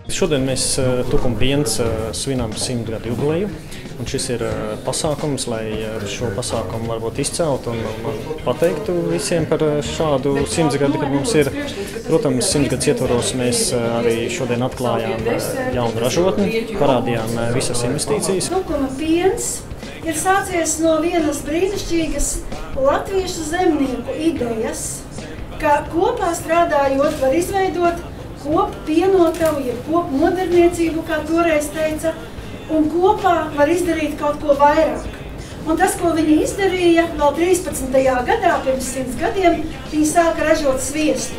Šodien mēs Tukuma piens svinām 100 gadu jubileju, un šis ir pasākums, lai šo pasākumu varbūt izcelt un pateiktu visiem par šādu 100 gadu, kad mums ir. Protams, 100 gadus ietvaros mēs arī šodien atklājām jaunu ražotni, parādījām visas investīcijas. Tukuma piens ir sācies no vienas brīnišķīgas latviešu zemnieku idejas, ka kopā strādājot var izveidot kopu pienotavu, jeb kopu moderniecību, kā toreiz teica, un kopā var izdarīt kaut ko vairāk. Un tas, ko viņi izdarīja vēl 13. gadā, pirms 100 gadiem, viņi sāka ražot sviestu.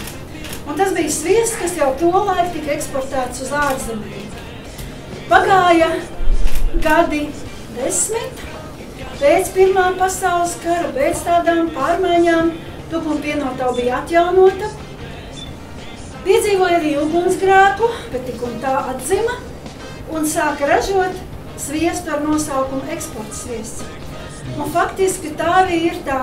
Un tas bija sviests, kas jau tolaik tika eksportēts uz ārzemēm. Pagāja gadi 10, pēc Pirmā pasaules kara, pēc tādām pārmaiņām, Tukuma pienotava bija atjaunota. Piedzīvoja arī ugunsgrēku, bet tik un tā atzima un sāka ražot sviestu ar nosaukumu eksporta sviests. Un faktiski tā arī ir tā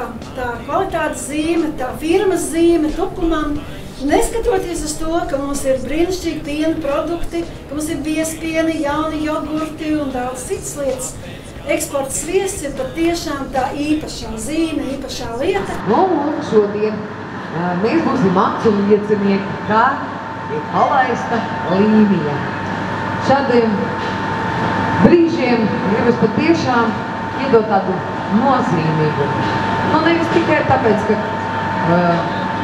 kvalitātes zīme, tā firmas zīme Tukumam, neskatoties uz to, ka mums ir brīnišķīgi piena produkti, ka mums ir biespieni, jauni jogurti un daudz citas lietas. Eksporta sviests ir patiešām tā īpašā zīme, īpašā lieta. Un šodien mēs būsim acu liecinieki, kā ir palaista līnija. Šādiem brīžiem gribas patiešām iedot tādu nozīmīgumu. Nu, nevis tikai tāpēc, ka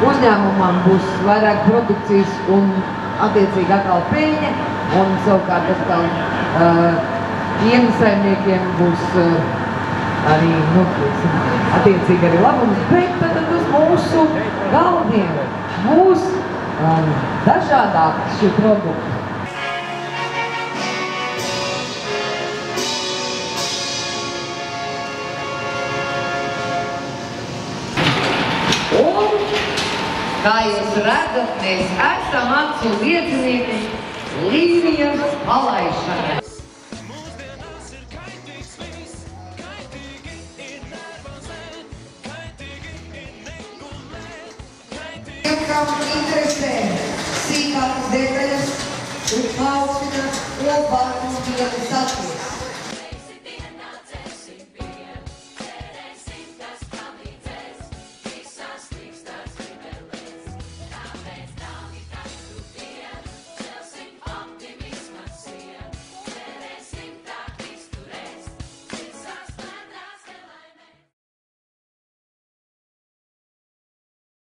uzņēmumam būs vairāk produkcijas un attiecīgi atkal peļņa, un savukārt atkal piensaimniekiem būs arī, attiecīgi arī labums, bet tad uz mūsu galdiem būs dažādāk šie produkti. Un, kā jūs redzat, mēs esam acu liecinieki līnijas palaišanai.